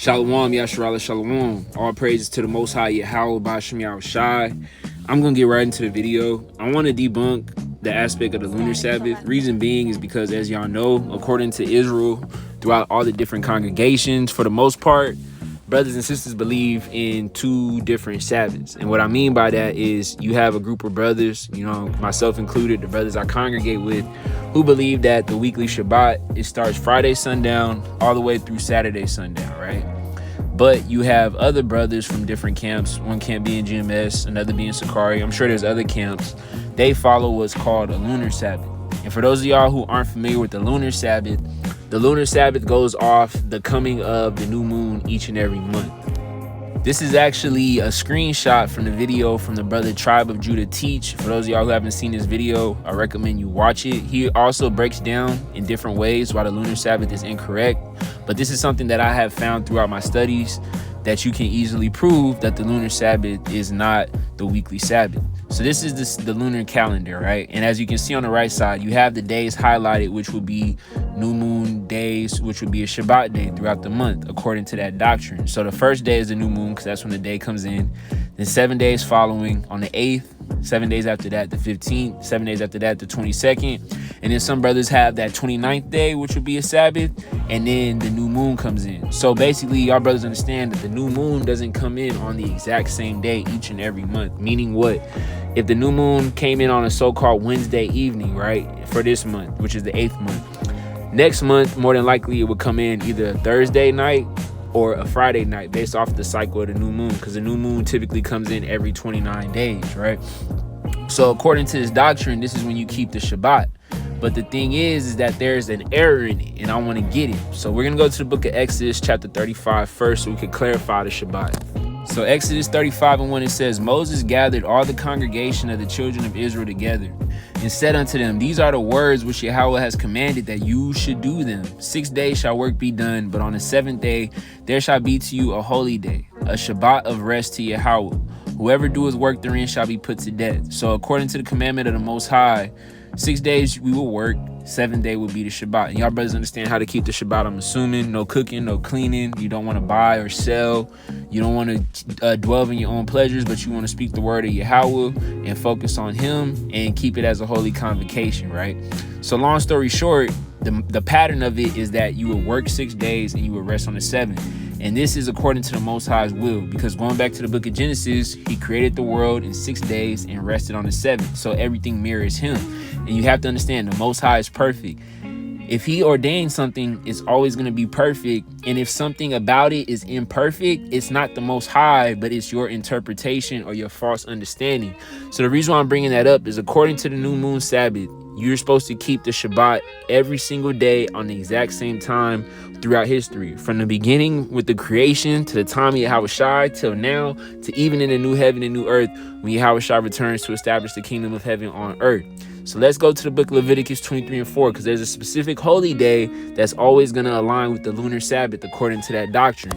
Shalom, Yasharala Shalom. All praises to the Most High Yahweh Ba'Shem Yahushai. I'm going to get right into the video. I want to debunk the aspect of the lunar Sabbath. Reason being is because, as y'all know, according to Israel, throughout all the different congregations, for the most part, brothers and sisters believe in two different Sabbaths. And what I mean by that is you have a group of brothers, myself included, the brothers I congregate with, who believe that the weekly Shabbat, it starts Friday sundown all the way through Saturday sundown, right? But you have other brothers from different camps. One camp being GMS, another being Sakari. I'm sure there's other camps. They follow what's called a lunar Sabbath. And for those of y'all who aren't familiar with the lunar Sabbath goes off the coming of the new moon each and every month. This is actually a screenshot from the video from the brother Tribe of Judah Teach. For those of y'all who haven't seen this video, I recommend you watch it. He also breaks down in different ways why the lunar Sabbath is incorrect. But this is something that I have found throughout my studies that you can easily prove that the lunar Sabbath is not the weekly Sabbath. So this is the lunar calendar, right? And as you can see on the right side, you have the days highlighted, which would be new moon days, which would be a Shabbat day throughout the month, according to that doctrine. So the first day is the new moon, because that's when the day comes in. Then 7 days following on the 8th, 7 days after that, the 15th, 7 days after that, the 22nd. And then some brothers have that 29th day, which would be a Sabbath, and then the new moon comes in. So basically, y'all brothers understand that the new moon doesn't come in on the exact same day each and every month. Meaning what? If the new moon came in on a so-called Wednesday evening, right, for this month, which is the 8th month, next month, more than likely, it would come in either a Thursday night or a Friday night based off the cycle of the new moon, because the new moon typically comes in every 29 days, right? So according to this doctrine, this is when you keep the Shabbat. But the thing is that there's an error in it, and I want to get it. So we're going to go to the book of Exodus chapter 35 first so we can clarify the Shabbat. So Exodus 35:1, it says, Moses gathered all the congregation of the children of Israel together and said unto them, These are the words which Yahweh has commanded that you should do them. 6 days shall work be done, but on the 7th day there shall be to you a holy day, a Shabbat of rest to Yahweh. Whoever doeth work therein shall be put to death. So according to the commandment of the Most High, 6 days we will work, 7th day will be the Shabbat. And y'all brothers understand how to keep the Shabbat, I'm assuming. No cooking, no cleaning. You don't want to buy or sell. You don't want to dwell in your own pleasures, but you want to speak the word of Yahweh and focus on him and keep it as a holy convocation, right? So long story short, the pattern of it is that you will work 6 days and you will rest on the 7th. And this is according to the Most High's will, because going back to the book of Genesis, he created the world in 6 days and rested on the 7th. So everything mirrors him. And you have to understand, the Most High is perfect. If he ordained something, it's always going to be perfect. And if something about it is imperfect, it's not the Most High, but it's your interpretation or your false understanding. So the reason why I'm bringing that up is according to the new moon Sabbath, you're supposed to keep the Shabbat every single day on the exact same time throughout history. From the beginning with the creation to the time of Yahushua till now, to even in the new heaven and new earth when Yahushua returns to establish the kingdom of heaven on earth. So let's go to the book of Leviticus 23:4, because there's a specific holy day that's always going to align with the lunar Sabbath according to that doctrine.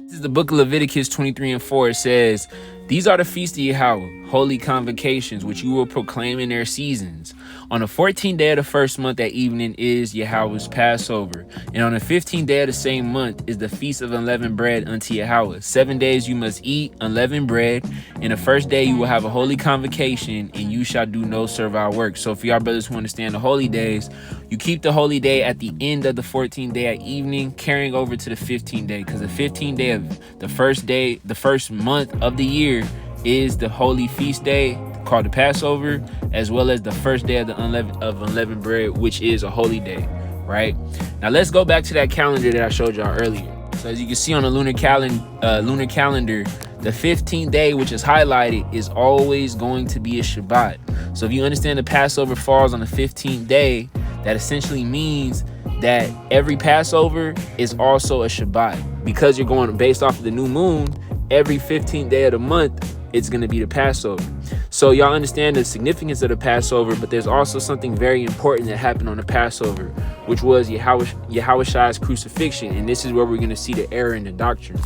This is the book of Leviticus 23:4. It says, These are the feasts of Yahweh, holy convocations, which you will proclaim in their seasons. On the 14th day of the first month at evening is Yahweh's Passover. And on the 15th day of the same month is the feast of unleavened bread unto Yahweh. 7 days you must eat unleavened bread. And the first day you will have a holy convocation, and you shall do no servile work. So for y'all brothers who understand the holy days, you keep the holy day at the end of the 14th day at evening, carrying over to the 15th day, because the 15th day of the first month of the year is the holy feast day called the Passover, as well as the first day of the unleavened bread, which is a holy day, right? Now let's go back to that calendar that I showed y'all earlier. So as you can see on the lunar calendar, the 15th day, which is highlighted, is always going to be a Shabbat. So if you understand the Passover falls on the 15th day, that essentially means that every Passover is also a Shabbat. Because you're going based off of the new moon, every 15th day of the month, it's going to be the Passover. So y'all understand the significance of the Passover, but there's also something very important that happened on the Passover, which was Yahushua's crucifixion. And this is where we're going to see the error in the doctrine.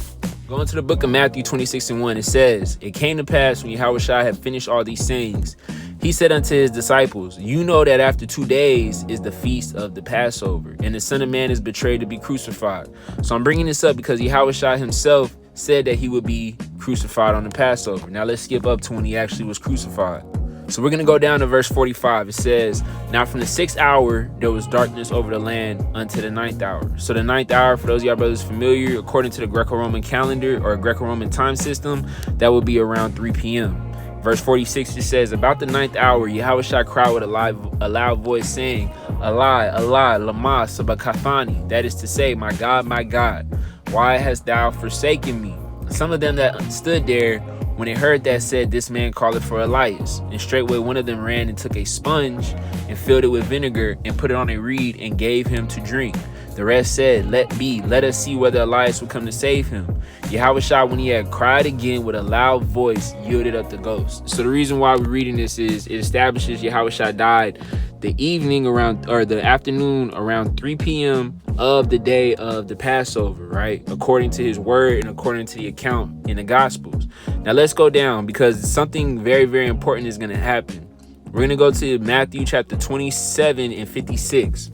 Going to the book of Matthew 26:1, it says, It came to pass when Yahushua had finished all these sayings, He said unto his disciples, you know that after 2 days is the feast of the Passover, and the Son of Man is betrayed to be crucified. So I'm bringing this up because Yahushua himself said that he would be crucified on the Passover. Now let's skip up to when he actually was crucified. So we're going to go down to verse 45. It says, now from the 6th hour, there was darkness over the land unto the 9th hour. So the 9th hour, for those of y'all brothers familiar, according to the Greco-Roman calendar or Greco-Roman time system, that would be around 3 p.m. Verse 46, it says, about the 9th hour, Yahushua cried with a loud voice, saying, Allah, Allah, lama sabachthani. That is to say, my God, why hast thou forsaken me? Some of them that stood there, when they heard that, said, this man calleth for Elias. And straightway one of them ran and took a sponge and filled it with vinegar and put it on a reed and gave him to drink. The rest said, let us see whether Elias will come to save him. Yahushua, when he had cried again with a loud voice, yielded up the ghost. So the reason why we're reading this is it establishes Yahushua died the evening around, or the afternoon around 3 p.m. of the day of the Passover, right? According to his word and according to the account in the Gospels. Now let's go down because something very, very important is going to happen. We're going to go to Matthew chapter 27 and 56.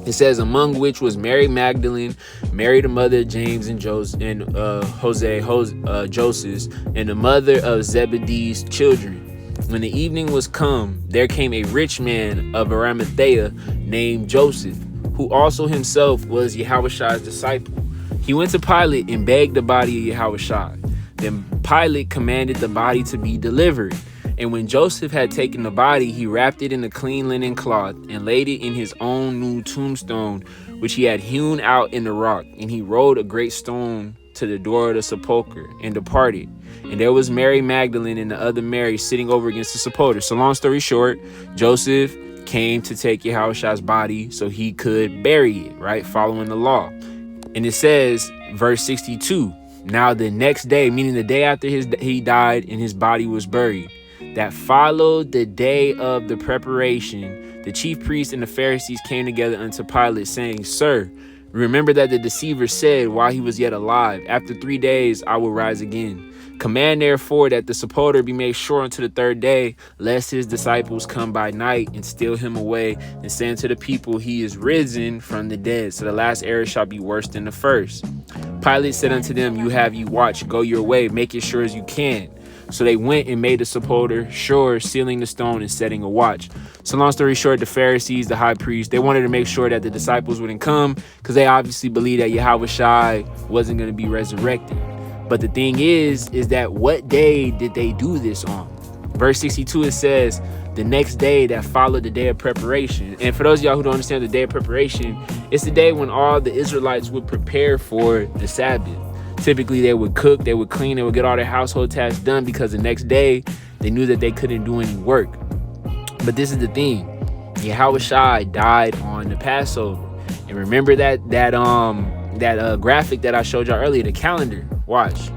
It says, among which was Mary Magdalene, Mary the mother of James and Joseph, and Joseph, and the mother of Zebedee's children. When the evening was come, there came a rich man of Arimathea named Joseph, who also himself was Yahushua's disciple. He went to Pilate and begged the body of Yahushua. Then Pilate commanded the body to be delivered. And when Joseph had taken the body, he wrapped it in a clean linen cloth and laid it in his own new tombstone, which he had hewn out in the rock. And he rolled a great stone to the door of the sepulchre and departed. And there was Mary Magdalene and the other Mary sitting over against the sepulchre. So long story short, Joseph came to take Yahushua's body so he could bury it, right? Following the law. And it says, verse 62, now the next day, meaning the day after he died and his body was buried, that followed the day of the preparation, the chief priests and the Pharisees came together unto Pilate, saying, Sir, remember that the deceiver said while he was yet alive, after 3 days I will rise again. Command therefore that the sepulchre be made sure unto the 3rd day, lest his disciples come by night and steal him away, and say unto the people, he is risen from the dead. So the last error shall be worse than the first. Pilate said unto them, you have ye watch, go your way, make it sure as you can. So they went and made the sepulchre sure, sealing the stone and setting a watch. So long story short, the Pharisees, the high priest, they wanted to make sure that the disciples wouldn't come because they obviously believed that Yahushua wasn't going to be resurrected. But the thing is that what day did they do this on? Verse 62, it says, the next day that followed the day of preparation. And for those of y'all who don't understand the day of preparation, it's the day when all the Israelites would prepare for the Sabbath. Typically, they would cook, they would clean, they would get all their household tasks done because the next day they knew that they couldn't do any work. But this is the thing. Yahushua died on the Passover. And remember that graphic that I showed y'all earlier, the calendar. Watch.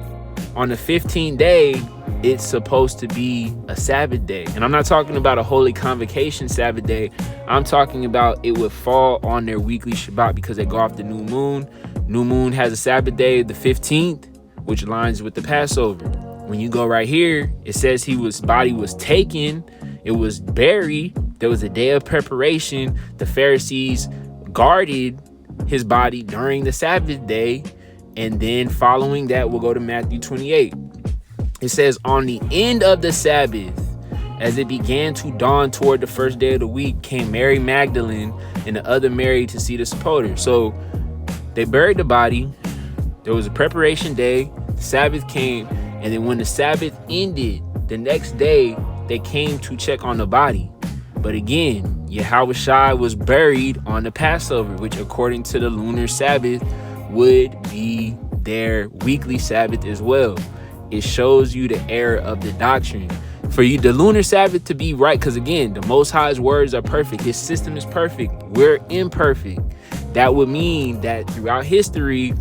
On the 15th day, it's supposed to be a Sabbath day. And I'm not talking about a holy convocation Sabbath day. I'm talking about it would fall on their weekly Shabbat because they go off the new moon. New moon has a Sabbath day, the 15th, which aligns with the Passover. When you go right here, it says body was taken. It was buried. There was a day of preparation. The Pharisees guarded his body during the Sabbath day. And then following that, we'll go to Matthew 28. It says, on the end of the Sabbath, as it began to dawn toward the first day of the week, came Mary Magdalene and the other Mary to see the sepulchre. So they buried the body. There was a preparation day. The Sabbath came. And then when the Sabbath ended, the next day, they came to check on the body. But again, Yahushua was buried on the Passover, which according to the Lunar Sabbath would be their weekly Sabbath as well. It shows you the error of the doctrine. For you, the Lunar Sabbath to be right, because again, the Most High's words are perfect. His system is perfect. We're imperfect. That would mean that throughout history,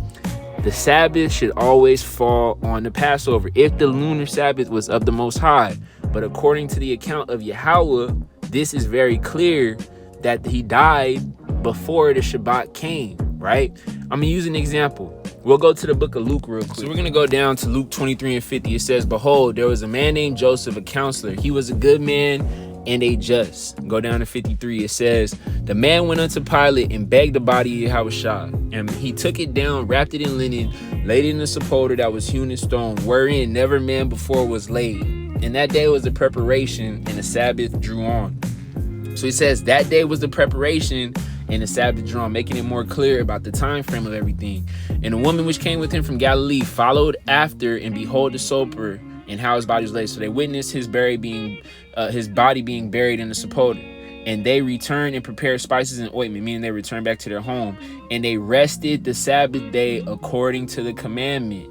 the Sabbath should always fall on the Passover if the Lunar Sabbath was of the Most High. But according to the account of Yahweh, this is very clear that he died before the Shabbat came, right? I'm going to use an example. We'll go to the book of Luke real quick. So we're going to go down to Luke 23 and 50. It says, behold, there was a man named Joseph, a counselor. He was a good man and a just. Go down to 53. It says, the man went unto Pilate and begged the body of Yahushua, and he took it down, wrapped it in linen, laid it in a sepulchre that was hewn in stone, wherein never man before was laid. And that day was the preparation, and the Sabbath drew on. So he says that day was the preparation, and the Sabbath drew on, making it more clear about the time frame of everything. And the woman which came with him from Galilee followed after, and behold the sepulchre, and how his body was laid. So they witnessed his body being buried in the sepulchre. And they returned and prepared spices and ointment, meaning they returned back to their home. And they rested the Sabbath day according to the commandment.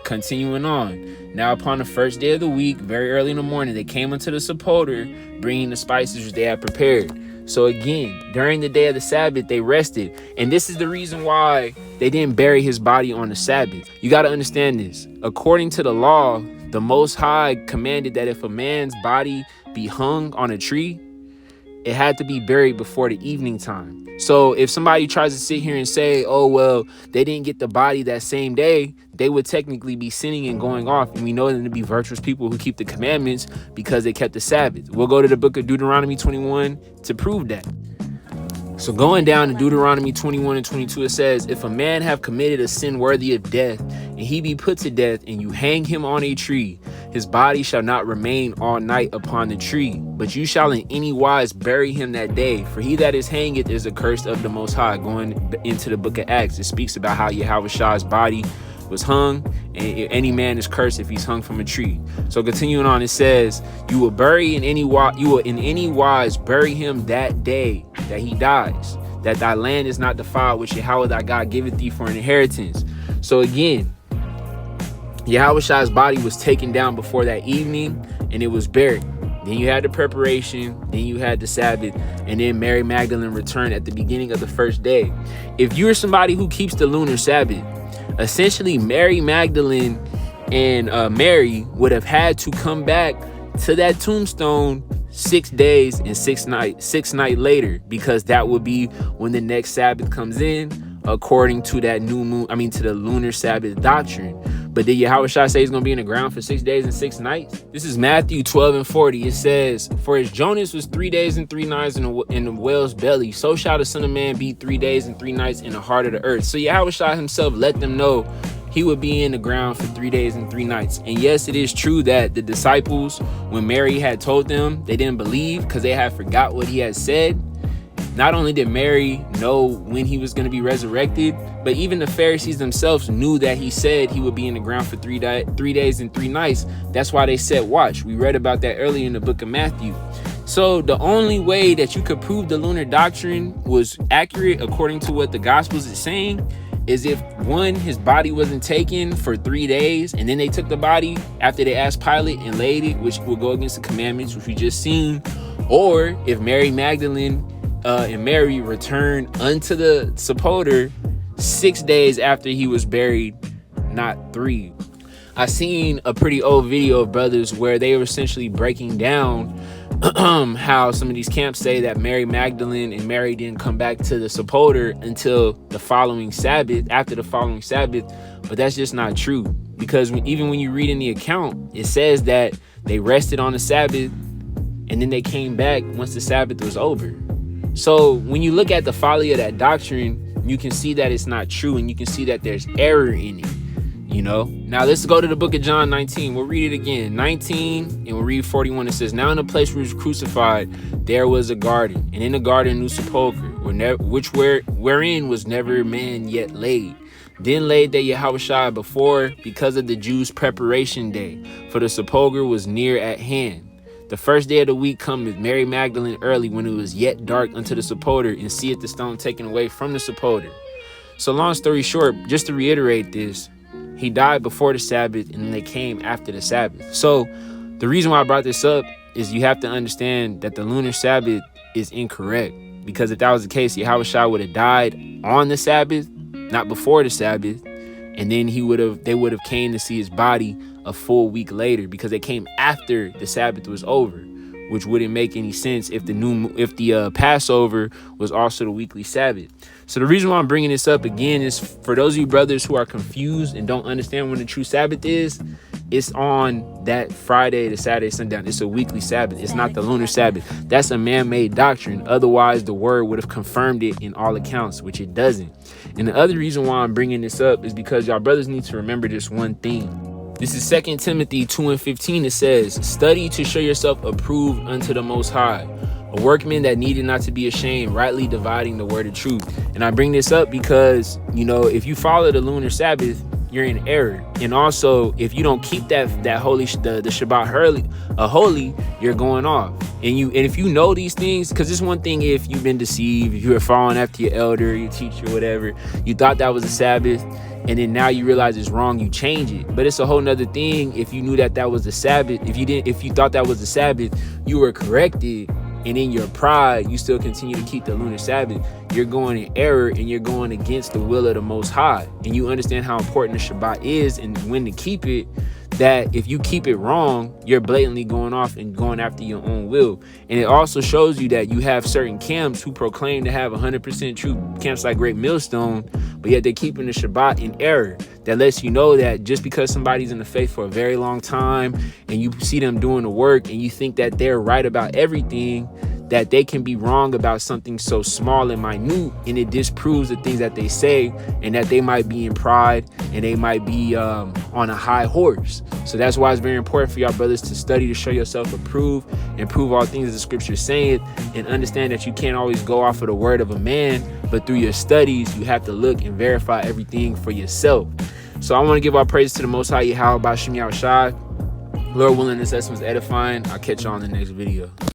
Continuing on. Now upon the first day of the week, very early in the morning, they came unto the sepulchre, bringing the spices which they had prepared. So again, during the day of the Sabbath, they rested. And this is the reason why they didn't bury his body on the Sabbath. You got to understand this. According to the law, the Most High commanded that if a man's body be hung on a tree, it had to be buried before the evening time. So if somebody tries to sit here and say, oh, well, they didn't get the body that same day, they would technically be sinning and going off. And we know them to be virtuous people who keep the commandments because they kept the Sabbath. We'll go to the book of Deuteronomy 21 to prove that. So going down to Deuteronomy 21 and 22, it says, if a man have committed a sin worthy of death, and he be put to death, and you hang him on a tree, his body shall not remain all night upon the tree, but you shall in any wise bury him that day. For he that is hanged is accursed of the Most High. Going into the book of Acts, it speaks about how Yahushua body was hung, and any man is cursed if he's hung from a tree. So continuing on, it says, you will in any wise bury him that day that he dies, that thy land is not defiled, which Yahweh thy God giveth thee for an inheritance. So again, Yahushua's body was taken down before that evening, and it was buried. Then you had the preparation, then you had the Sabbath, and then Mary Magdalene returned at the beginning of the first day. If you're somebody who keeps the lunar Sabbath, essentially Mary Magdalene and Mary would have had to come back to that tombstone 6 days and 6 nights later, because that would be when the next Sabbath comes in, according to that to the lunar Sabbath doctrine. But did Yahushua say he's going to be in the ground for 6 days and 6 nights? This is Matthew 12 and 40. It says, for as Jonas was 3 days and 3 nights in the whale's belly, so shall the Son of Man be 3 days and 3 nights in the heart of the earth. So Yahushua himself let them know he would be in the ground for 3 days and 3 nights. And yes, it is true that the disciples, when Mary had told them, they didn't believe because they had forgot what he had said. Not only did Mary know when he was going to be resurrected, but even the Pharisees themselves knew that he said he would be in the ground for 3 days and 3 nights. That's why they said watch. We read about that earlier in the book of Matthew. So the only way that you could prove the lunar doctrine was accurate according to what the Gospels is saying is if, one, his body wasn't taken for 3 days, and then they took the body after they asked Pilate and laid it, which will go against the commandments, which we just seen, or if Mary Magdalene and Mary returned unto the sepulchre 6 days after he was buried, not 3. I seen a pretty old video of brothers where they were essentially breaking down how some of these camps say that Mary Magdalene and Mary didn't come back to the sepulchre until the following Sabbath, after the following Sabbath. But that's just not true, because even when you read in the account, it says that they rested on the Sabbath and then they came back once the Sabbath was over. So when you look at the folly of that doctrine, you can see that it's not true, and you can see that there's error in it. Now let's go to the book of John 19. We'll read it again, 19, and we'll read 41. It says, now in the place where he was crucified, there was a garden, and in the garden a new sepulchre, wherein was never man yet laid. Then laid they Yahushua before, because of the Jews' preparation day, for the sepulchre was near at hand. The first day of the week cometh Mary Magdalene early, when it was yet dark, unto the sepulchre, and seeth the stone taken away from the sepulchre. So long story short, just to reiterate this, he died before the Sabbath, and then they came after the Sabbath. So the reason why I brought this up is you have to understand that the lunar Sabbath is incorrect, because if that was the case, Yahushua would have died on the Sabbath, not before the Sabbath, and then they would have came to see his body a full week later, because they came after the Sabbath was over. which wouldn't make any sense if the Passover was also the weekly Sabbath. So the reason why I'm bringing this up again is for those of you brothers who are confused and don't understand when the true Sabbath is. It's on that Friday to Saturday sundown. It's a weekly Sabbath. It's not the lunar Sabbath. That's a man-made doctrine. Otherwise, the word would have confirmed it in all accounts, which it doesn't. And the other reason why I'm bringing this up is because y'all brothers need to remember this one thing. This is 2 Timothy 2:15. It says, study to show yourself approved unto the Most High, a workman that needed not to be ashamed, rightly dividing the word of truth. And I bring this up because, you know, if you follow the lunar Sabbath, you're in error. And also, if you don't keep that holy the Shabbat holy, you're going off. And if you know these things, because it's one thing if you've been deceived, if you were following after your elder, your teacher, whatever, you thought that was a Sabbath, and then now you realize it's wrong, you change it. But it's a whole nother thing if you knew that was the Sabbath. If you thought that was the Sabbath, you were corrected, and in your pride, you still continue to keep the lunar Sabbath. You're going in error, and you're going against the will of the Most High. And you understand how important the Shabbat is and when to keep it, that if you keep it wrong, you're blatantly going off and going after your own will. And it also shows you that you have certain camps who proclaim to have 100% truth, camps like Great Millstone, but yet they're keeping the Shabbat in error. That lets you know that just because somebody's in the faith for a very long time and you see them doing the work and you think that they're right about everything, that they can be wrong about something so small and minute, and it disproves the things that they say, and that they might be in pride and they might be on a high horse. So that's why it's very important for y'all brothers to study to show yourself approved and prove all things that the scripture is saying, and understand that you can't always go off of the word of a man, but through your studies you have to look and verify everything for yourself. So I want to give our praise to the Most High Yahweh by Shem Yahweh Shai. Lord willing, this lesson was edifying. I'll catch y'all in the next video.